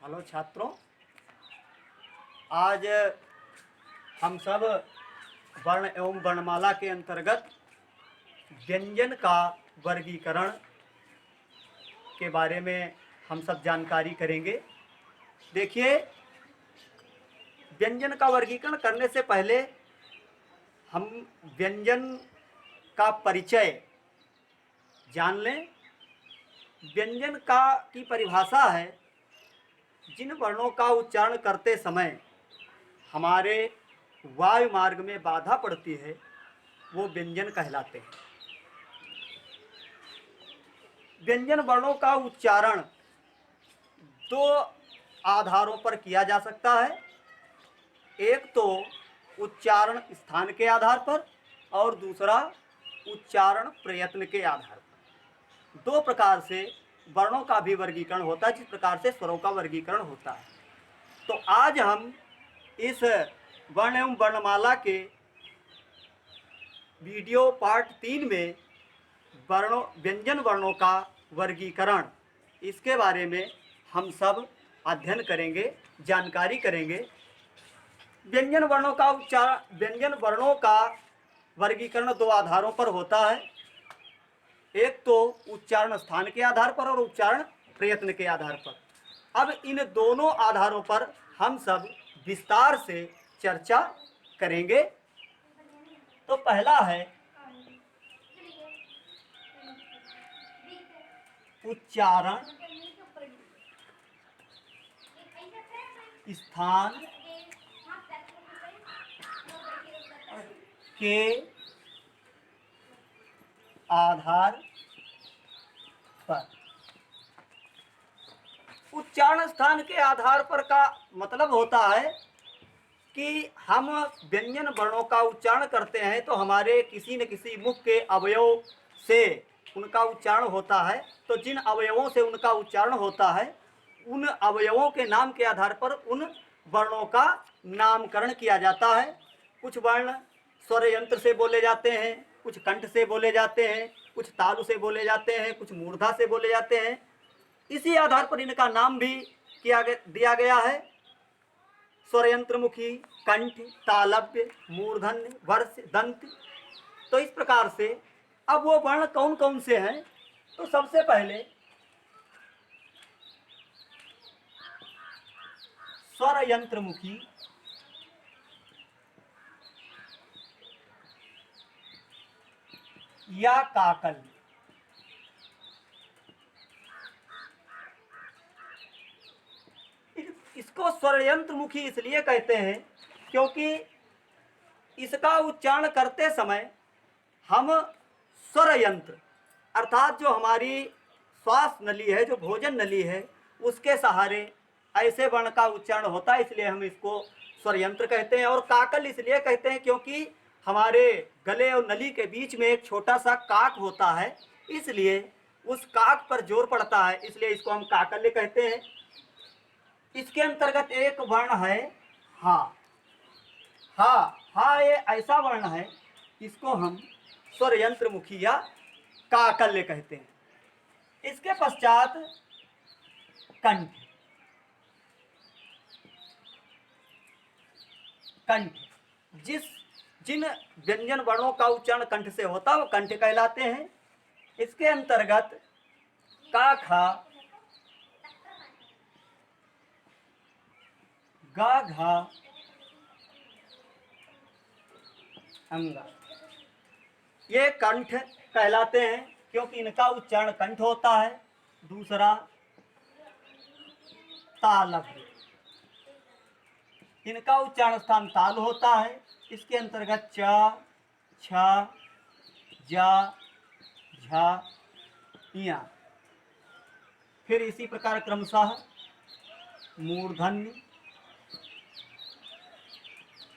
Hello छात्रों, आज हम सब वर्ण एवं वर्णमाला के अंतर्गत व्यंजन का वर्गीकरण के बारे में हम सब जानकारी करेंगे। देखिए, व्यंजन का वर्गीकरण करने से पहले हम व्यंजन का परिचय जान लें। व्यंजन की परिभाषा है जिन वर्णों का उच्चारण करते समय हमारे वायु मार्ग में बाधा पड़ती है वो व्यंजन कहलाते हैं। व्यंजन वर्णों का उच्चारण दो आधारों पर किया जा सकता है। एक तो उच्चारण स्थान के आधार पर और दूसरा उच्चारण प्रयत्न के आधार पर। दो प्रकार से वर्णों का भी वर्गीकरण होता है, जिस प्रकार से स्वरों का वर्गीकरण होता है। तो आज हम इस वर्ण एवं वर्णमाला के वीडियो पार्ट 3 में व्यंजन वर्णों का वर्गीकरण, इसके बारे में हम सब अध्ययन करेंगे, जानकारी करेंगे। व्यंजन वर्णों का वर्गीकरण दो आधारों पर होता है। एक तो उच्चारण स्थान के आधार पर और उच्चारण प्रयत्न के आधार पर। अब इन दोनों आधारों पर हम सब विस्तार से चर्चा करेंगे। तो पहला है उच्चारण स्थान के आधार पर। उच्चारण स्थान के आधार पर का मतलब होता है कि हम व्यंजन वर्णों का उच्चारण करते हैं तो हमारे किसी न किसी मुख के अवयव से उनका उच्चारण होता है। तो जिन अवयवों से उनका उच्चारण होता है उन अवयवों के नाम के आधार पर उन वर्णों का नामकरण किया जाता है। कुछ वर्ण स्वर यंत्र से बोले जाते हैं, कुछ कंठ से बोले जाते हैं, कुछ तालु से बोले जाते हैं, कुछ मूर्धा से बोले जाते हैं। इसी आधार पर इनका नाम भी दिया गया है। स्वरयंत्रमुखी, कंठ, तालव्य, मूर्धन्य, वर्ष, दंत। तो इस प्रकार से अब वो वर्ण कौन कौन से हैं? तो सबसे पहले स्वरयंत्रमुखी, या काकल। इसको स्वरयंत्रमुखी इसलिए कहते हैं क्योंकि इसका उच्चारण करते समय हम स्वर यंत्र अर्थात जो हमारी श्वास नली है, जो भोजन नली है, उसके सहारे ऐसे वर्ण का उच्चारण होता है, इसलिए हम इसको स्वर यंत्र कहते हैं। और काकल इसलिए कहते हैं क्योंकि हमारे गले और नली के बीच में एक छोटा सा काक होता है, इसलिए उस काक पर जोर पड़ता है, इसलिए इसको हम काकल्य कहते हैं। इसके अंतर्गत एक वर्ण है हा। हा हा ये ऐसा वर्ण है, इसको हम स्वर यंत्र मुखी या काकल्य कहते हैं। इसके पश्चात कंठ। कंठ जिन व्यंजन वर्णों का उच्चारण कंठ से होता है वो कंठ कहलाते हैं। इसके अंतर्गत का, खा, गा, घा, अंगा, ये कंठ कहलाते हैं क्योंकि इनका उच्चारण कंठ होता है। दूसरा तालव्य, इनका उच्चारण स्थान ताल होता है। इसके अंतर्गत च, छ, जा, झा, इया। फिर इसी प्रकार क्रमशः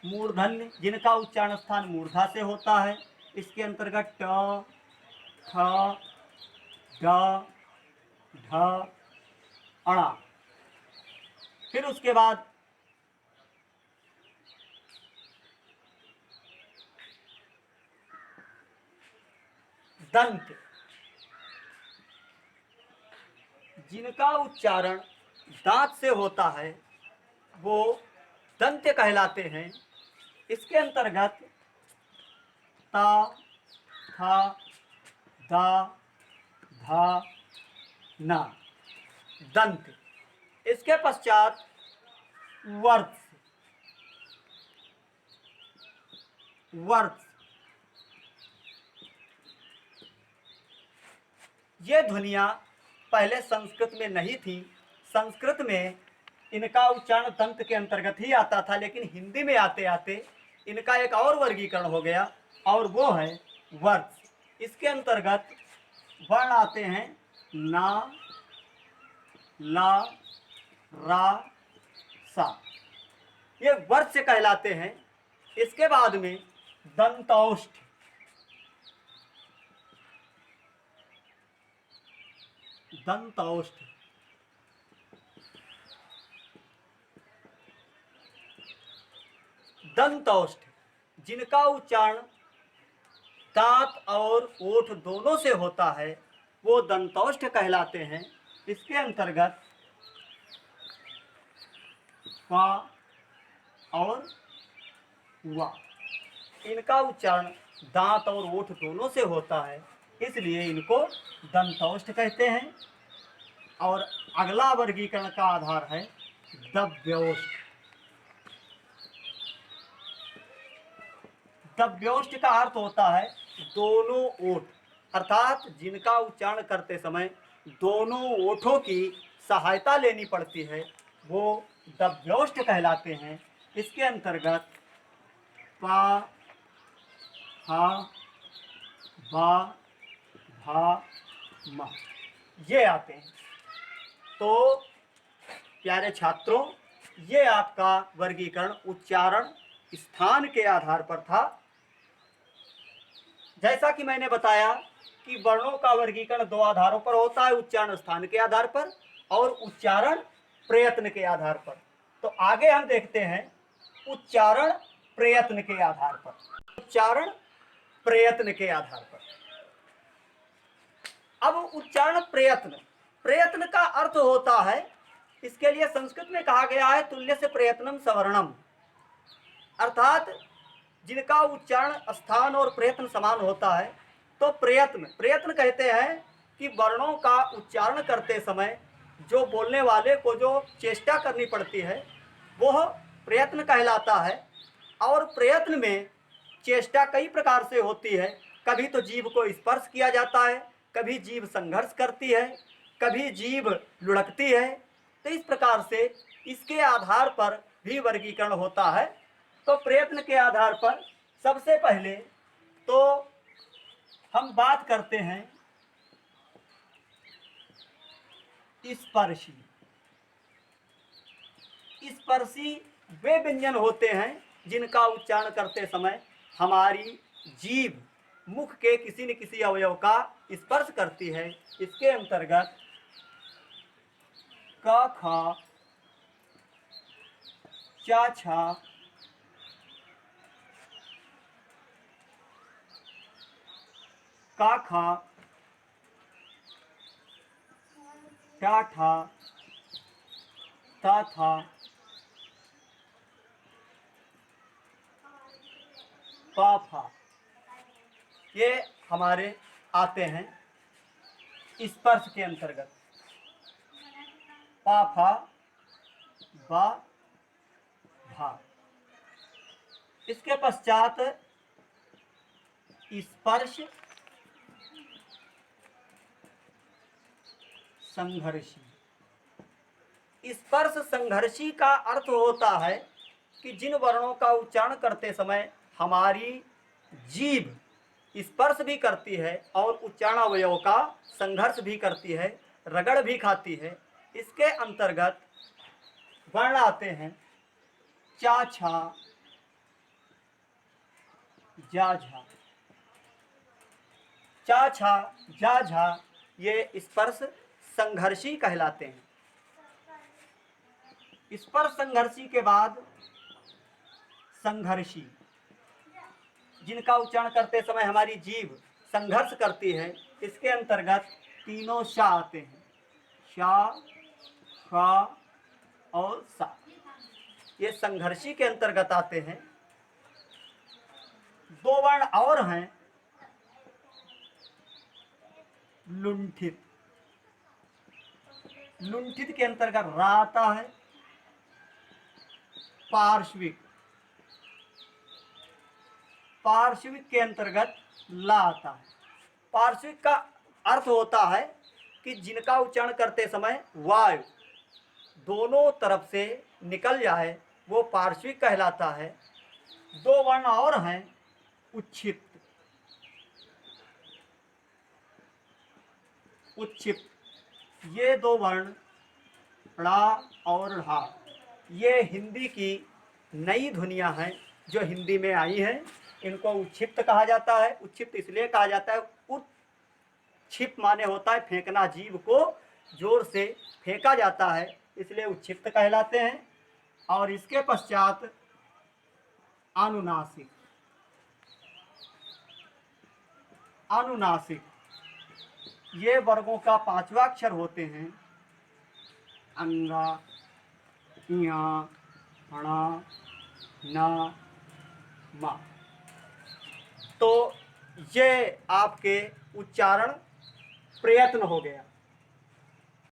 मूर्धन्य, जिनका उच्चारण स्थान मूर्धा से होता है। इसके अंतर्गत ट, ठ, ड, ढ, अणा। फिर उसके बाद दंत, जिनका उच्चारण दांत से होता है वो दंत कहलाते हैं। इसके अंतर्गत ता, था, दा, धा, ना, दंत। इसके पश्चात वर्त, वर्त। ये ध्वनियाँ पहले संस्कृत में नहीं थी। संस्कृत में इनका उच्चारण दंत के अंतर्गत ही आता था, लेकिन हिंदी में आते आते इनका एक और वर्गीकरण हो गया और वो है वर्त। इसके अंतर्गत वर्ण आते हैं ना, ला, रा, सा। ये वर्त से कहलाते हैं। इसके बाद में दंतौष्ठ, दंतौष्ठ। दंतौष्ठ जिनका उच्चारण दांत और ओठ दोनों से होता है वो दंतौष्ठ कहलाते हैं। इसके अंतर्गत पा और वा, इनका उच्चारण दांत और ओठ दोनों से होता है, इसलिए इनको दंतौष्ठ कहते हैं। और अगला वर्गीकरण का आधार है दव्यौष्ठ। दव्यौष्ठ का अर्थ होता है दोनों ओठ, अर्थात जिनका उच्चारण करते समय दोनों ओठों की सहायता लेनी पड़ती है, वो दव्यौष्ठ कहलाते हैं। इसके अंतर्गत पा, हा, बा, भा, मा ये आते हैं। तो प्यारे छात्रों, ये आपका वर्गीकरण उच्चारण स्थान के आधार पर था। जैसा कि मैंने बताया कि वर्णों का वर्गीकरण दो आधारों पर होता है, उच्चारण स्थान के आधार पर और उच्चारण प्रयत्न के आधार पर। तो आगे हम देखते हैं उच्चारण प्रयत्न के आधार पर। उच्चारण प्रयत्न के आधार पर। अब उच्चारण प्रयत्न, प्रयत्न का अर्थ होता है, इसके लिए संस्कृत में कहा गया है तुल्य से प्रयत्नम सवर्णम, अर्थात जिनका उच्चारण स्थान और प्रयत्न समान होता है। तो प्रयत्न, प्रयत्न कहते हैं कि वर्णों का उच्चारण करते समय जो बोलने वाले को जो चेष्टा करनी पड़ती है वह प्रयत्न कहलाता है। और प्रयत्न में चेष्टा कई प्रकार से होती है। कभी तो जीभ को स्पर्श किया जाता है, कभी जीभ संघर्ष करती है, कभी जीभ लुढ़कती है। तो इस प्रकार से इसके आधार पर भी वर्गीकरण होता है। तो प्रयत्न के आधार पर सबसे पहले तो हम बात करते हैं स्पर्शी। स्पर्शी वे व्यंजन होते हैं जिनका उच्चारण करते समय हमारी जीभ मुख के किसी न किसी अवयव का स्पर्श करती है। इसके अंतर्गत क, ख, चा, छा, का, खा, टा, ठा, ता, था, पा, फा, ये हमारे आते हैं स्पर्श के अंतर्गत। पा, फा, बा, भा। इसके पश्चात स्पर्श संघर्षी। स्पर्श संघर्षी का अर्थ होता है कि जिन वर्णों का उच्चारण करते समय हमारी जीभ स्पर्श भी करती है और उच्चारण अवयव का संघर्ष भी करती है, रगड़ भी खाती है। इसके अंतर्गत वर्ण आते हैं चा, छा, जा, झा। चा, छा, जा, झा ये स्पर्श संघर्षी कहलाते हैं। स्पर्श संघर्षी के बाद संघर्षी, जिनका उच्चारण करते समय हमारी जीभ संघर्ष करती है। इसके अंतर्गत तीनों शा आते हैं, शा, फा, और सा, ये संघर्षी के अंतर्गत आते हैं। दो वर्ण और हैं, लुंठित। लुंठित के अंतर्गत रा आता है। पार्श्विक, पार्श्विक के अंतर्गत ला आता है। पार्श्विक का अर्थ होता है कि जिनका उच्चारण करते समय वायु दोनों तरफ से निकल जाए, वो पार्श्विक कहलाता है। दो वर्ण और हैं, उच्छिप्त। उच्छिप्त, ये दो वर्ण ड़ा और ढ़ा, ये हिंदी की नई ध्वनियां हैं जो हिंदी में आई हैं। इनको उच्छिप्त कहा जाता है। उच्छिप्त इसलिए कहा जाता है, उच्छिप्त माने होता है फेंकना, जीव को जोर से फेंका जाता है, इसलिए उच्छिप्त कहलाते हैं। और इसके पश्चात अनुनासिक। अनुनासिक, ये वर्गों का पांचवा अक्षर होते हैं। अंगा, इया, अणा, ना, मा। तो ये आपके उच्चारण प्रयत्न हो गया।